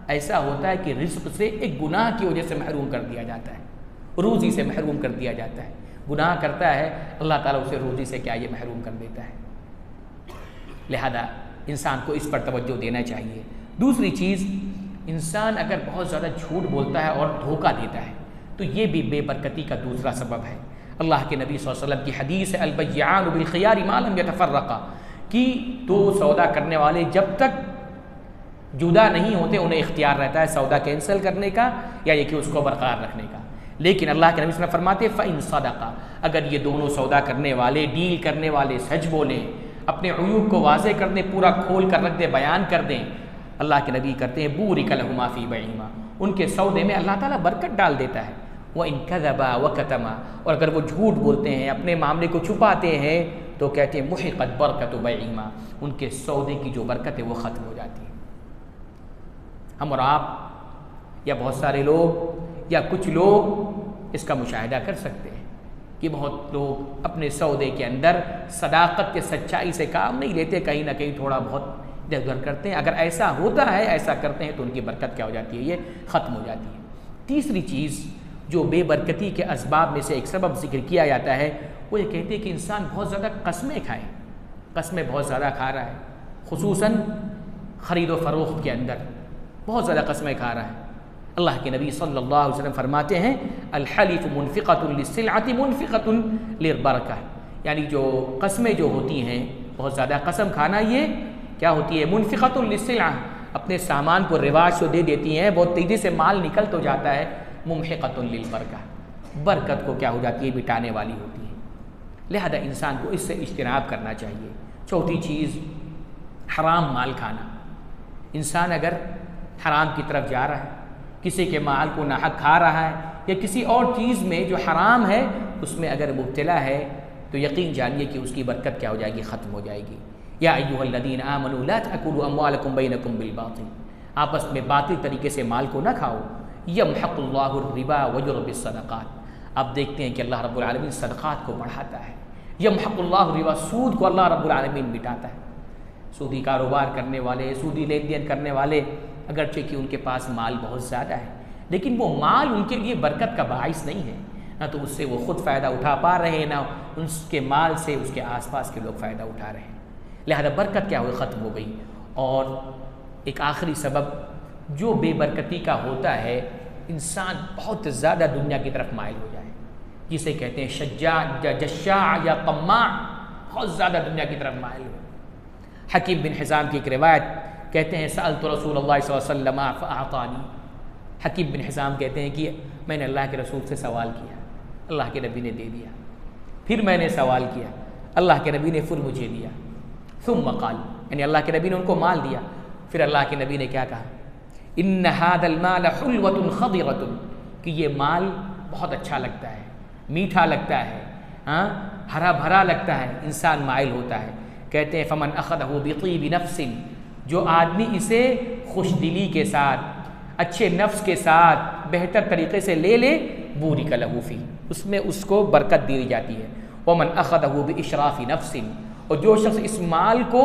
S1: ऐसा होता है कि रिज़्क़ से एक गुनाह की वजह से महरूम कर दिया जाता है, रोज़ी से महरूम कर दिया जाता है। गुनाह करता है, अल्लाह ताला उसे रोज़ी से क्या ये महरूम कर देता है। लिहाजा इंसान को इस पर तवज्जो देना चाहिए। दूसरी चीज़, इंसान अगर बहुत ज़्यादा झूठ बोलता है और धोखा देता है तो ये भी बेबरकती का दूसरा सबब है। अल्लाह के नबी सल्लल्लाहु अलैहि वसल्लम की हदीस है अल-बय्यानु बिल खियारि मा लम यतफर्रक़ा, कि दो सौदा करने वाले जब तक जुदा नहीं होते उन्हें इख्तियार रहता है सौदा कैंसिल करने का या ये कि उसको बरकरार रखने का। लेकिन अल्लाह के नबी सल्लल्लाहु अलैहि वसल्लम फरमाते फ़इन सदक़ा, अगर ये दोनों सौदा करने वाले, डील करने वाले सच बोलें, अपने उयूब को वाज़े कर दें, पूरा खोल कर रख दें, बयान कर दें, अल्लाह के नबी करते हैं बूरिक लहुमा फ़ी बैहिमा, उनके सौदे में अल्लाह ताला बरकत डाल देता है। व इन कज़बा व कतमा, और अगर वो झूठ बोलते हैं, अपने मामले को छुपाते हैं, तो कहते हैं मुहिक़त बरकतु बैहिमा, उनके सौदे की जो बरकत है वो ख़त्म हो जाती है। हम और आप या बहुत सारे लोग या कुछ लोग इसका मुशाहिदा कर सकते हैं कि बहुत लोग अपने सौदे के अंदर सदाकत के सच्चाई से काम नहीं लेते, कहीं ना कहीं थोड़ा बहुत इधर उधर करते हैं। अगर ऐसा होता है, ऐसा करते हैं, तो उनकी बरकत क्या हो जाती है? ये ख़त्म हो जाती है। तीसरी चीज़ जो बेबरकती के असबाब में से एक सबब जिक्र किया जाता है, वो ये कहते हैं कि इंसान बहुत ज़्यादा कस्में खाए, कस्में बहुत ज़्यादा खा रहा है, खुसूसन ख़रीद व फ़रोख्त के अंदर बहुत ज़्यादा कस्में खा रहा है। अल्लाह के नबी सल्लल्लाहु अलैहि वसल्लम फरमाते हैं, अल-हलीफ़ु मुनफ़िक़तुन लिस्सिलअति मुनफ़िक़तुन लिलबरका, यानी जो कस्में जो होती हैं, बहुत ज़्यादा कसम खाना, ये क्या होती है? मुनफ़िक़तुन लिस्सिलअ, अपने सामान को रिवाज से दे देती हैं, बहुत तेज़ी से माल निकल तो जाता है। मुमहिक़तुन लिलबरका, बरकत को क्या हो जाती है? मिटाने वाली होती है। लिहाजा इंसान को इससे इज्तिनाब करना चाहिए। चौथी चीज़, हराम माल खाना। इंसान अगर हराम की तरफ जा रहा है, किसी के माल को नाहक खा रहा है, या किसी और चीज़ में जो हराम है उसमें अगर मुब्तला है, तो यकीन जानिए कि उसकी बरकत क्या हो जाएगी? ख़त्म हो जाएगी। या अय्युहल्लज़ीना आमनू ला तअकुलू अम्वालकुम बैनकुम बिलबातिल, आपस में बातिल तरीके से माल को ना खाओ। यमहक़ुल्लाहु रिबा व युर्बिस सदक़ात, आप देखते हैं कि अल्लाह रब्बुल आलमीन सदक़ात को बढ़ाता है। यमहक़ुल्लाहु रिबा, सूद को अल्लाह रब्बुल आलमीन मिटाता है। सूदी कारोबार करने वाले, सूदी लेन देन करने वाले, अगरचे कि उनके पास माल बहुत ज़्यादा है, लेकिन वो माल उनके लिए बरकत का बाइस नहीं है। ना तो उससे वो ख़ुद फ़ायदा उठा पा रहे हैं, ना उसके माल से उसके आसपास के लोग फ़ायदा उठा रहे हैं। लिहाजा बरकत क्या हुई? ख़त्म हो गई। और एक आखिरी सबब जो बेबरकती का होता है, इंसान बहुत ज़्यादा दुनिया की तरफ माइल हो जाए, जिसे कहते हैं शज्जा जश्शा या तम्मा, बहुत ज़्यादा दुनिया की तरफ माइल हो। हकीम बिन हिज़ाम की एक रिवायत कहते हैं, सअलतु रसूलल्लाह सल्लल्लाहु अलैहि वसल्लम फ़अअतानी, हकीम बिन हिज़ाम कहते हैं कि मैंने अल्लाह के रसूल से सवाल किया, अल्लाह के नबी ने दे दिया। फिर मैंने सवाल किया, अल्लाह के नबी ने फिर मुझे दिया। सुम्मा क़ाल, यानी अल्लाह के नबी ने उनको माल दिया। फिर अल्लाह के नबी ने क्या कहा? इन्न हादल माल हुल्वतुन खदिरतुन, कि ये माल बहुत अच्छा लगता है, मीठा लगता है, हाँ, हरा भरा लगता है, इंसान माइल होता है। कहते हैं फमन अखदहु बितीबि नफ्सिन, जो आदमी इसे खुशदिली के साथ, अच्छे नफ्स के साथ, बेहतर तरीके से ले ले, बूरिक लहू फी, उसमें उसको बरकत दी जाती है। वमन अखदहु बिइशराफि नफ्सिन, और जो शख्स इस माल को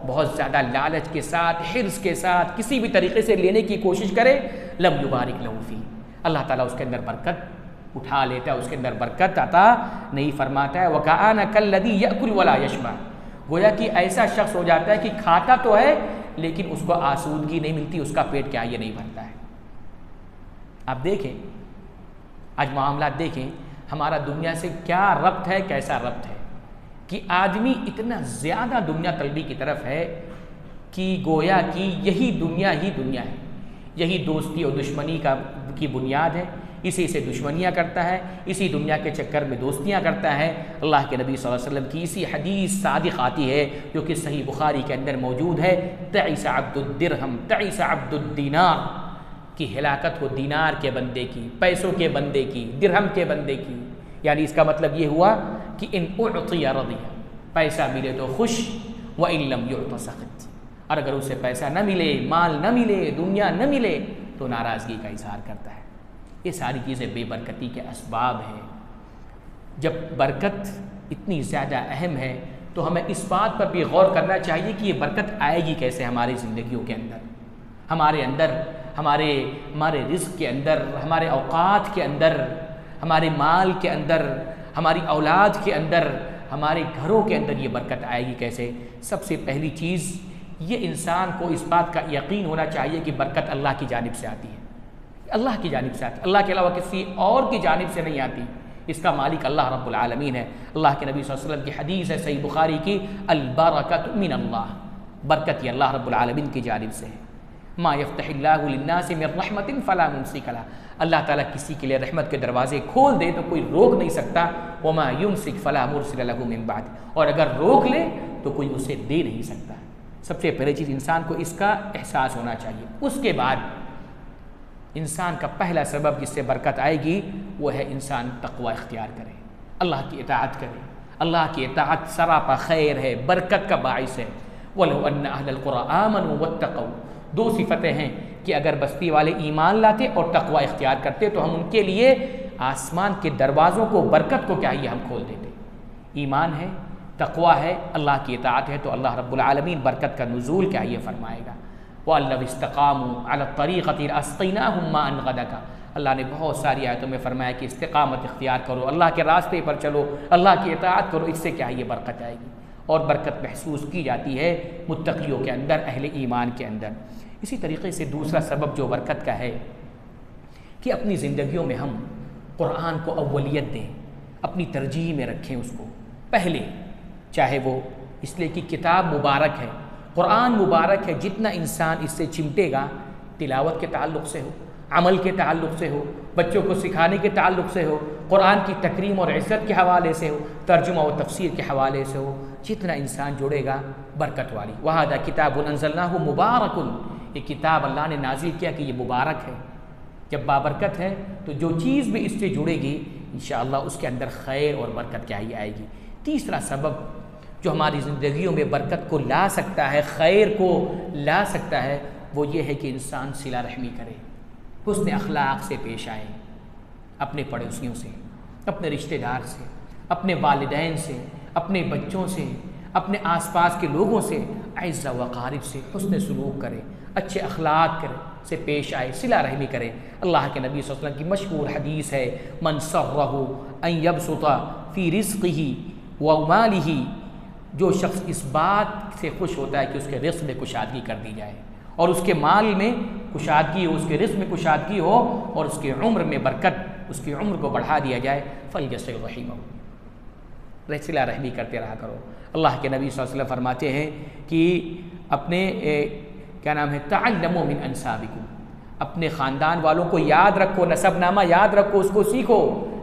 S1: बहुत ज़्यादा लालच के साथ, हिर्स के साथ, किसी भी तरीके से लेने की कोशिश करे, लम युबारिक लहू फी, अल्लाह ताला उसके अंदर बरकत उठा लेता है, उसके अंदर बरकत अता नहीं फरमाता है। वकाना कल्लज़ी यअकुल वला यशबा, गोया कि ऐसा शख्स हो जाता है कि खाता तो है लेकिन उसको आसूदगी नहीं मिलती, उसका पेट क्या ये नहीं भरता है। आप देखें, आज मामला देखें, हमारा दुनिया से क्या रब्त है, कैसा रब्त है कि आदमी इतना ज़्यादा दुनिया तलबी की तरफ है कि गोया कि यही दुनिया है, यही दोस्ती और दुश्मनी की बुनियाद है। इसी से दुश्मनियाँ करता है, इसी दुनिया के चक्कर में दोस्तियाँ करता है। अल्लाह के नबी सल्लल्लाहु अलैहि वसल्लम की इसी हदीस सादिक़ आती है जो कि सही बुखारी के अंदर मौजूद है, तईसा अब्दुद्दिरहम तईसा अब्दुद्दीनार, की हिलाकत हो दीनार के बंदे की, पैसों के बंदे की, दिरहम के बंदे की। यानी इसका मतलब ये हुआ कि इन उअतिया रदिया, पैसा मिले तो खुश, व इन लम युअत सख़ित, और अगर उसे पैसा न मिले, माल न मिले, दुनिया न मिले, तो नाराज़गी का इजहार करता है। ये सारी चीज़ें बेबरकती के असबाब हैं। जब बरकत इतनी ज़्यादा अहम है तो हमें इस बात पर भी गौर करना चाहिए कि ये बरकत आएगी कैसे हमारी ज़िंदगियों के अंदर, हमारे अंदर, हमारे रिज़्क़ के अंदर, हमारे औक़ात के अंदर, हमारे माल के अंदर, हमारी औलाद के अंदर, हमारे घरों के अंदर ये बरकत आएगी कैसे। सबसे पहली चीज़ ये इंसान को इस बात का यकीन होना चाहिए कि बरकत अल्लाह की जानिब से आती है, अल्लाह की जानिब से आती है, अल्लाह के अलावा किसी और की जानिब से नहीं आती। इसका मालिक अल्लाह रब्बुल आलमीन है। अल्लाह के नबी सल्लल्लाहु अलैहि वसल्लम की हदीस है सही बुखारी की, अल बरकतु मिन अल्लाह, बरकत ये अल्लाह रब्बुल आलमीन की जानिब से है। मा यफ्तहिल्लाहु लिन्नासि मिन रहमतिन फला मुमसिक लहा, अल्लाह ताला किसी के लिए रहमत के दरवाजे खोल दे तो कोई रोक नहीं सकता। वमा युमसिक फला मुरसिल लहु मिन बाद, और अगर रोक ले तो कोई उसे दे नहीं सकता। सबसे पहली चीज़ इंसान को इसका एहसास होना चाहिए। उसके बाद इंसान का पहला सबब जिससे बरकत आएगी वो है इंसान तक़वा इख्तियार करे, अल्लाह की इताअत करे। अल्लाह की इताअत सरापा खैर है, बरकत का बाइस है। वलो अन्न अहलल क़ुरा आमनू वत्तक़ौ, दो सिफतें हैं कि अगर बस्ती वाले ईमान लाते और तकवा इख्तियार करते तो हम उनके लिए आसमान के दरवाज़ों को, बरकत को क्या ही हम खोल देते। ईमान है, तकवा है, अल्लाह की इताअत है तो अल्लाह रब्बुल आलमीन बरकत का नुज़ूल क्या ये फरमाएगा। वअल्लव इस्तक़ामू अला तरीक़ति अस्क़ीनाहुम माअन ग़दक़ा। अल्लाह ने बहुत सारी आयतों में फरमाया कि इस्तिक़ामत इख्तियार करो, अल्लाह के रास्ते पर चलो, अल्लाह की इताअत करो, इससे क्या ये बरकत आएगी। और बरकत महसूस की जाती है मुत्तक़ियों के अंदर, अहले ईमान के अंदर। इसी तरीके से दूसरा सबब जो बरकत का है कि अपनी ज़िंदगियों में हम कुरान को अव्वलियत दें, अपनी तरजीह में रखें उसको पहले, चाहे वो इसलिए कि किताब मुबारक है, कुरान मुबारक है। जितना इंसान इससे चिमटेगा, तिलावत के ताल्लुक़ से हो, अमल के ताल्लुक़ से हो, बच्चों को सिखाने के ताल्लुक़ से हो, कुरान की तकरीम और इज़्ज़त के हवाले से हो, तर्जुमा और तफसीर के हवाले से हो, जितना इंसान जुड़ेगा बरकत वाली। वहादा किताबुन अंज़लनाहु मुबारकुन, ये किताब अल्लाह ने नाजिल किया कि ये मुबारक है। जब बाबरकत है तो जो चीज़ भी इससे जुड़ेगी इंशाअल्लाह उसके अंदर खैर और बरकत क्या ही आएगी। तीसरा सबब जो हमारी ज़िंदगियों में बरकत को ला सकता है, खैर को ला सकता है, वो ये है कि इंसान सिला रहमी करे, हुस्न अखलाक से पेश आए, अपने पड़ोसियों से, अपने रिश्तेदार से, अपने वालिदैन से, अपने बच्चों से, अपने आसपास के लोगों से इज़्ज़ा व क़ारिब से हुस्न सुलूक करे, अच्छे अखलाक करे से पेश आए, सिला रहमी करे। अल्लाह के नबी सल्लल्लाहु अलैहि वसल्लम की मशहूर हदीस है, मन सर्रहु अन यबसुता फ़ी रिज़्क़िही व मालिही, जो शख्स इस बात से खुश होता है कि उसके रिज़्क़ में कुशादगी कर दी जाए और उसके माल में कुशादगी हो, उसके रिज़्क़ में कुशादगी हो और उसके उम्र में बरकत, उसकी उम्र को बढ़ा दिया जाए, फ़लयसिल रहीमहु, सिला रहमी करते रहा करो। अल्लाह के नबी सल्लल्लाहु अलैहि वसल्लम फरमाते हैं कि अपने क्या नाम है, तअल्लमू मिन अंसाबिकुम, अपने ख़ानदान वालों को याद रखो, नसबनामा याद रखो, उसको सीखो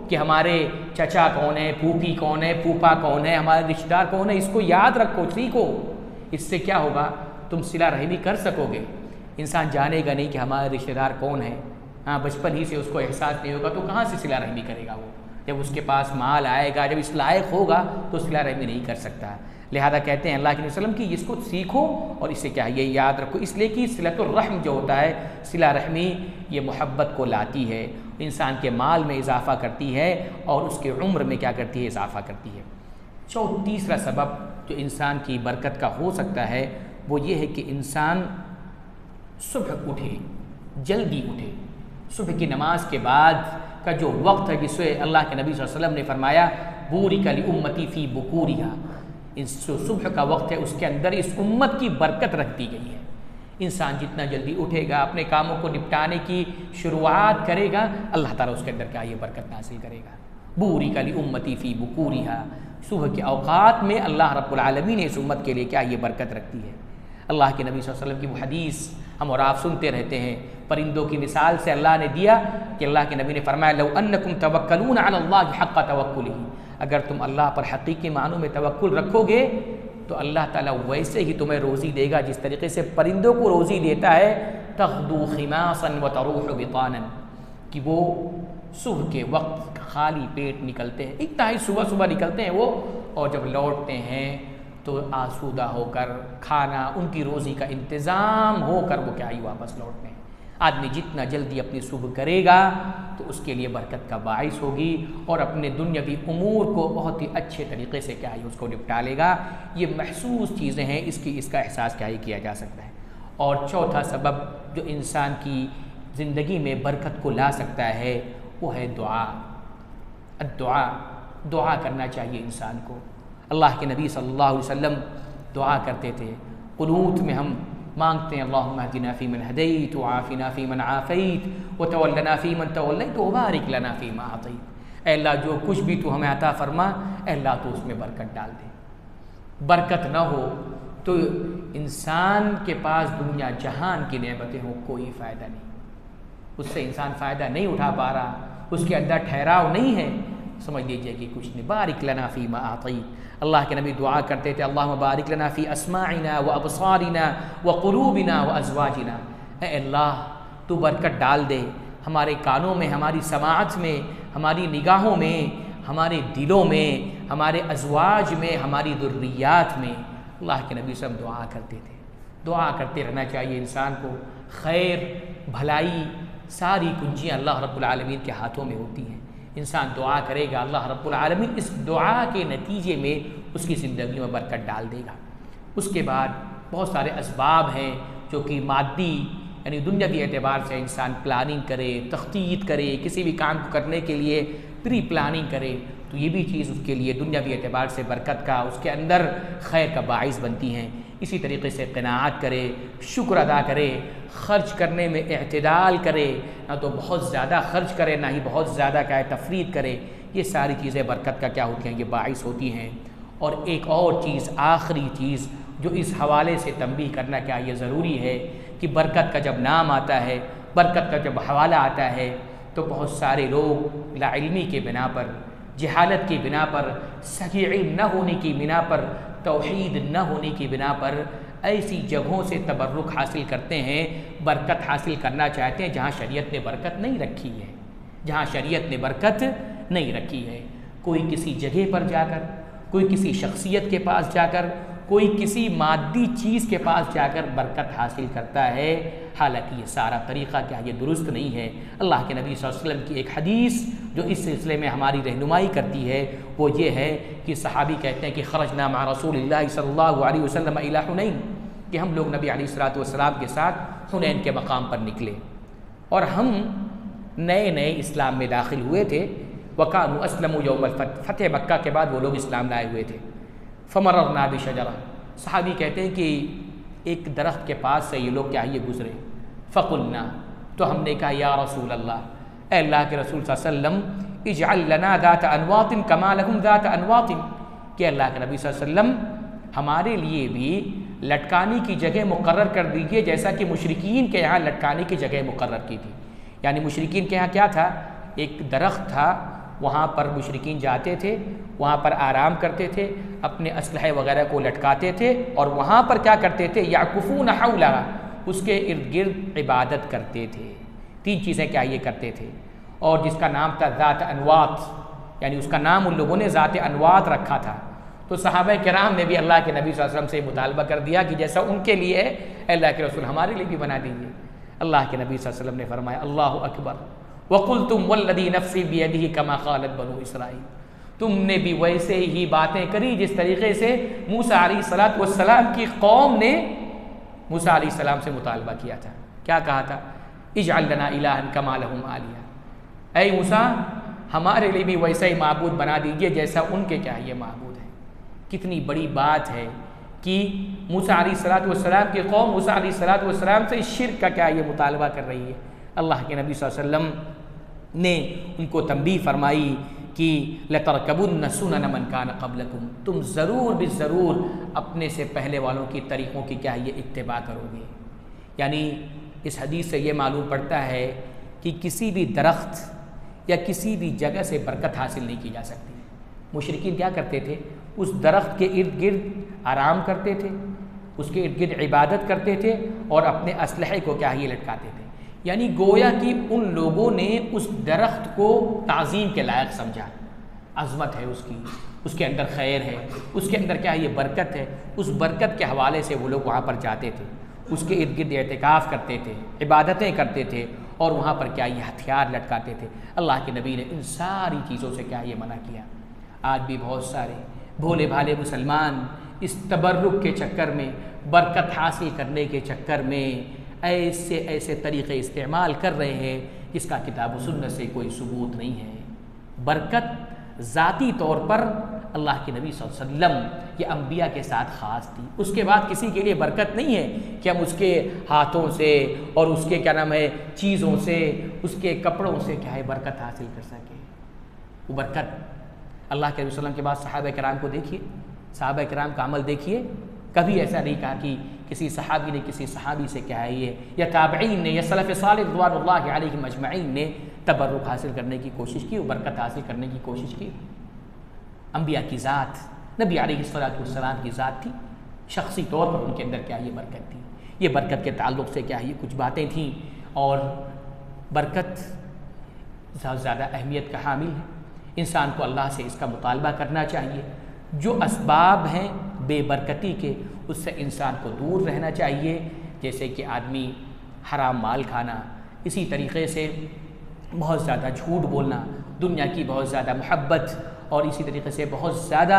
S1: कि हमारे चचा कौन है, फूफी कौन है, फूफा कौन है, हमारे रिश्तेदार कौन है, इसको याद रखो, सीखो। इससे क्या होगा, तुम सिला रहमी कर सकोगे। इंसान जानेगा नहीं कि हमारे रिश्तेदार कौन है, हाँ बचपन ही से उसको एहसास नहीं होगा तो कहाँ से सिला रहमी करेगा वो। जब उसके पास माल आएगा, जब इस लायक होगा तो सिला रहमी नहीं कर सकता। लिहाजा कहते हैं अल्लाह के नबी सल्लल्लाहु अलैहि वसल्लम कि इसको सीखो और इसे क्या ये याद रखो, इसलिए कि सिलतुर रहम जो होता है, सिला रहमी, ये मोहब्बत को लाती है, इंसान के माल में इजाफ़ा करती है और उसके उम्र में क्या करती है, इजाफ़ा करती है। तीसरा सबब जो इंसान की बरकत का हो सकता है वो ये है कि इंसान सुबह उठे, जल्दी उठे। सुबह की नमाज के बाद का जो वक्त है जिससे अल्लाह के नबी सल्लल्लाहु अलैहि वसल्लम ने फरमाया बूरिका ली उम्मती फ़ी बुकूरिहा, इस सुबह का वक्त है उसके अंदर इस उम्मत की बरकत रख दी गई है। इंसान जितना जल्दी उठेगा, अपने कामों को निपटाने की शुरुआत करेगा, अल्लाह ताला उसके अंदर क्या ये बरकत हासिल करेगा। बूरिका ली उम्मती फ़ी बुकूरिहा, सुबह के औकात में अल्लाह रब्बुल आलमीन ने इस उम्मत के लिए क्या ये बरकत रखती है। अल्लाह के नबी सल्लल्लाहु अलैहि वसल्लम की वो हदीस हम और आप सुनते रहते हैं, परिंदों की मिसाल से अल्लाह ने दिया कि अल्लाह के नबी ने फरमाया लौ अन्नकुम तवक्कलून अला अल्लाह हक़्क़ तवक्कुलिही, अगर तुम अल्लाह पर हकीकी मानों में तवक्कुल रखोगे तो अल्लाह ताला वैसे ही तुम्हें रोज़ी देगा जिस तरीके से परिंदों को रोज़ी देता है। तग़दू खिमासन व तरूह बितानन, कि वो सुबह के वक्त खाली पेट निकलते हैं, इतना ही सुबह सुबह निकलते हैं वो, और जब लौटते हैं तो आसूदा होकर, खाना उनकी रोज़ी का इंतज़ाम होकर वो क्या ही वापस लौटते हैं। आदमी जितना जल्दी अपनी सुबह करेगा तो उसके लिए बरकत का बाइस होगी और अपने दुनियावी उमूर को बहुत ही अच्छे तरीके से क्या है उसको निपटा लेगा। ये महसूस चीज़ें हैं, इसका एहसास क्या ही किया जा सकता है। और चौथा सबब जो इंसान की ज़िंदगी में बरकत को ला सकता है वो है दुआ। दुआ, दुआ करना चाहिए इंसान को। अल्लाह के नबी सल्लल्लाहु अलैहि वसल्लम दुआ करते थे। कुनूत में हम मांगते हैं अल्लाहुम्मा हदिना फ़ीमन हदैत व आफ़िना फ़ीमन आफ़ैत व तवल्लना फ़ीमन तवल्लैत व बारिक लना फ़ीमा अतैत। ऐ अल्लाह जो कुछ भी तू हमें अता फरमा, ऐ अल्लाह तो उसमें बरकत डाल दे। बरकत न हो तो इंसान के पास दुनिया जहान की नेमतें हों, कोई फ़ायदा नहीं, उससे इंसान फ़ायदा नहीं उठा पा रहा, उसके अंदर ठहराव नहीं है, समझ लीजिए कि कुछ नहीं। बारिक लना फ़ीमा आतैत, अल्लाह के नबी दुआ करते थे अल्लाहुम्मा बारिक लना फ़ी अस्माइना व अबसारिना व क़ुलूबिना व अज़वाजिना। ऐ अल्लाह तू बरकत डाल दे हमारे कानों में, हमारी समाअत में, हमारी निगाहों में, हमारे दिलों में, हमारे अज़वाज में, हमारी ज़ुर्रियात में। अल्लाह के नबी सब दुआ करते थे। दुआ करते रहना चाहिए इंसान को। खैर, भलाई, सारी कुंजियाँ अल्लाह रब्बुल आलमीन के हाथों में होती हैं। इंसान दुआ करेगा, अल्लाह रब्बुल आलमीन इस दुआ के नतीजे में उसकी ज़िंदगी में बरकत डाल देगा। उसके बाद बहुत सारे असबाब हैं जो कि मादी यानी दुनियावी एतबार से इंसान प्लानिंग करे, तख्तीत करे, किसी भी काम को करने के लिए प्री प्लानिंग करे, तो ये भी चीज़ उसके लिए दुनियावी एतबार से बरकत का, उसके अंदर खैर का बाइस बनती हैं। इसी तरीके से क़नाअत करे, शुक्र अदा करे, ख़र्च करने में एतदाल करे, ना तो बहुत ज़्यादा ख़र्च करे ना ही बहुत ज़्यादा क्या है तफरीद करे। ये सारी चीज़ें बरकत का क्या होती हैं, ये बाइस होती हैं। और एक और चीज़, आखिरी चीज़ जो इस हवाले से तंबीह करना क्या ये ज़रूरी है कि बरकत का जब नाम आता है, बरकत का जब हवाला आता है, तो बहुत सारे लोग लाइल्मी के बिना पर, जहालत की बिना पर, सही इल्म न होने की बिना पर, तौहीद न होने की बिना पर ऐसी जगहों से तबर्रुक हासिल करते हैं, बरकत हासिल करना चाहते हैं जहाँ शरीयत ने बरकत नहीं रखी है, जहाँ शरीयत ने बरकत नहीं रखी है। कोई किसी जगह पर जाकर, कोई किसी शख्सियत के पास जाकर, कोई किसी मादी चीज़ के पास जाकर बरकत हासिल करता है, हालांकि ये सारा तरीक़ा क्या ये दुरुस्त नहीं है। अल्लाह के नबी सल्लल्लाहु अलैहि वसल्लम की एक हदीस जो इस सिलसिले में हमारी रहनुमाई करती है वो ये है कि सहाबी कहते हैं कि खरजना मा रसूलिल्लाह सल्लल्लाहु अलैहि वसल्लम इला हुनैन, कि हम लोग नबी अलैहिस्सलातु वस्सलाम के साथ हुनैन के मकाम पर निकले और हम नए नए इस्लाम में दाखिल हुए थे। वकानु अस्लमु यौमल फतह, मक्का के बाद वो लोग इस्लाम लाए हुए थे। फमररना बिशजरा, सहाबी कहते हैं कि एक दरख्त के पास से ये लोग क्या ये गुजरे। फ़कुलना, तो हमने कहा या रसूल अल्लाह, ए अल्लाह के रसूल सल्लल्लाहु अलैहि वसल्लम, इजअल लना दात अनवातिन कमा लहुम दात अनवातिन, कि अल्लाह के नबी सल्लल्लाहु अलैहि वसल्लम हमारे लिए भी लटकाने की जगह मुकर्रर कर दीजिए जैसा कि मुशरिकीन के यहाँ लटकाने की जगह मुकर्रर की थी। यानी मुशरिकीन के यहाँ क्या था, एक दरख्त था, वहाँ पर मुशरिकीन जाते थे, वहाँ पर आराम करते थे, अपने असलहे वगैरह को लटकाते थे और वहाँ पर क्या करते थे, याकुफून हौला, उसके इर्द गिर्द इबादत करते थे। तीन चीज़ें क्या ये करते थे, और जिसका नाम था ज़ात अनवात, यानी उसका नाम उन लोगों ने ज़ात अनवात रखा था। तो सहाबा किराम ने भी अल्लाह के नबी सल्लल्लाहु अलैहि वसल्लम से मुतालबा कर दिया कि जैसा उनके लिए है अल्लाह के रसूल हमारे लिए भी बना दीजिए। अल्लाह के नबी सल्लल्लाहु अलैहि वसल्लम ने फरमाया अल्लाहु अकबर, वक़ुल्तुम वल्लज़ी नफ़्सी बियदिही कमा क़ालत बनु इसराईल, तुमने भी वैसे ही बातें करी जिस तरीके से मूसा अलैहिस्सलातु वस्सलाम की कौम ने मूसा अलैहिस्सलाम से मुतालबा किया था। क्या कहा था, इजअल लना इलाहन कमा लहुम आलिया, ऐ मूसा हमारे लिए भी वैसा ही माबूद बना दीजिए जैसा उनके क्या ये माबूद है। कितनी बड़ी बात है कि मूसा अलैहिस्सलातु वस्सलाम की कौम मूसा अलैहिस्सलातु वस्सलाम से शिर्क का क्या ये मुतालबा कर रही है। अल्लाह के नबी सल्लल्लाहु अलैहि वसल्लम ने उनको तंबीह फरमाई कि लतरकबुन्न सुनन मन कान क़ब्लकुम, तुम ज़रूर भी ज़रूर अपने से पहले वालों की तरीक़ों की क्या ये इत्तिबा करोगे। यानी इस हदीस से ये मालूम पड़ता है कि किसी भी दरख्त या किसी भी जगह से बरकत हासिल नहीं की जा सकती। मुशरिकीन क्या करते थे, उस दरख्त के इर्द गिर्द आराम करते थे, उसके इर्द गिर्द इबादत करते थे और अपने असलहे को क्या ये लटकाते थे। यानी गोया कि उन लोगों ने उस दरख्त को ताज़ीम के लायक समझा, अज़मत है उसकी, उसके अंदर खैर है, उसके अंदर क्या है ये बरकत है। उस बरकत के हवाले से वो लोग वहाँ पर जाते थे, उसके इर्द गिर्द एतिकाफ़ करते थे, इबादतें करते थे और वहाँ पर क्या ये हथियार लटकाते थे। अल्लाह के नबी ने इन सारी चीज़ों से क्या ये मना किया। आज भी बहुत सारे भोले भाले मुसलमान इस तबर्रुक के चक्कर में, बरकत हासिल करने के चक्कर में ऐसे ऐसे तरीक़े इस्तेमाल कर रहे हैं जिसका किताब व सुन्नत से कोई सबूत नहीं है। बरकत ज़ाती तौर पर अल्लाह के नबी सल्लल्लाहु अलैहि वसल्लम ये अम्बिया के साथ ख़ास थी। उसके बाद किसी के लिए बरकत नहीं है कि हम उसके हाथों से और उसके क्या नाम है चीज़ों से, उसके कपड़ों से क्या है बरकत हासिल कर सके। वो बरकत अल्लाह के नबी सल्लल्लाहु अलैहि वसल्लम के बाद सहाबा किराम को देखिए, सहाबा किराम का अमल देखिए, कभी ऐसा नहीं कहा कि किसी सहाबी ने किसी सहाबी से क्या है ये, या ताबईन ने या सलफ़ सालिह रिज़वानुल्लाहि अलैहिम अजमईन ने तबर्रुक हासिल करने की कोशिश की, बरकत हासिल करने की कोशिश की। अम्बिया की ज़ात, नबी अलैहिस्सलातु वस्सलाम की ज़ात थी, शख्सी तौर पर उनके अंदर क्या ये बरकत थी। ये बरकत के ताल्लुक़ से क्या ये कुछ बातें थीं और बरकत ज़्यादा अहमियत का हामिल है। इंसान को अल्लाह से इसका मुतालबा करना चाहिए। जो असबाब हैं बेबरकती के, उससे इंसान को दूर रहना चाहिए। जैसे कि आदमी हराम माल खाना, इसी तरीक़े से बहुत ज़्यादा झूठ बोलना, दुनिया की बहुत ज़्यादा मोहब्बत और इसी तरीके से बहुत ज़्यादा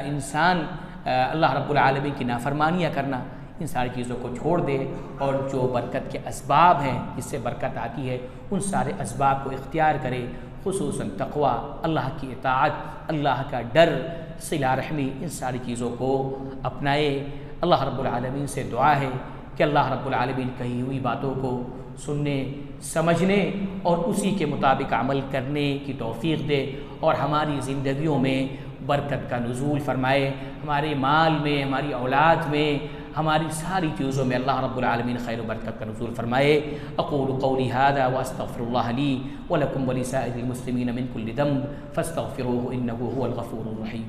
S1: इंसान अल्लाह रब्बुल आलमीन की नाफरमानियाँ करना, इन सारी चीज़ों को छोड़ दे और जो बरकत के असबाब हैं जिससे बरकत आती है उन सारे असबाब को इख्तियार करे, खुसूसन तक़वा, अल्लाह की इताअत, अल्लाह का डर, सिला रहमी, इन सारी चीज़ों को अपनाए। अल्लाह रब्बुल आलमीन से दुआ है कि अल्लाह रब्बुल आलमीन कही हुई बातों को सुनने, समझने और उसी के मुताबिक अमल करने की तौफ़ीक़ दे और हमारी ज़िंदगियों में बरकत का नुज़ूल फ़रमाए, हमारे माल में, हमारी औलाद में, हमारी सारी चीज़ों में अल्लाह रब्बुल आलमीन खैर बरकत का नुज़ूल फ़रमाए। अक़ूलु क़ौली हाज़ा व अस्तग़फ़िरुल्लाह ली व लकुम व लिसाइरिल मुस्लिमीन मिन कुल्लि ज़ंब फ़स्तग़फ़िरूहु इन्नहु हुवल गफ़ूरुर रहीम।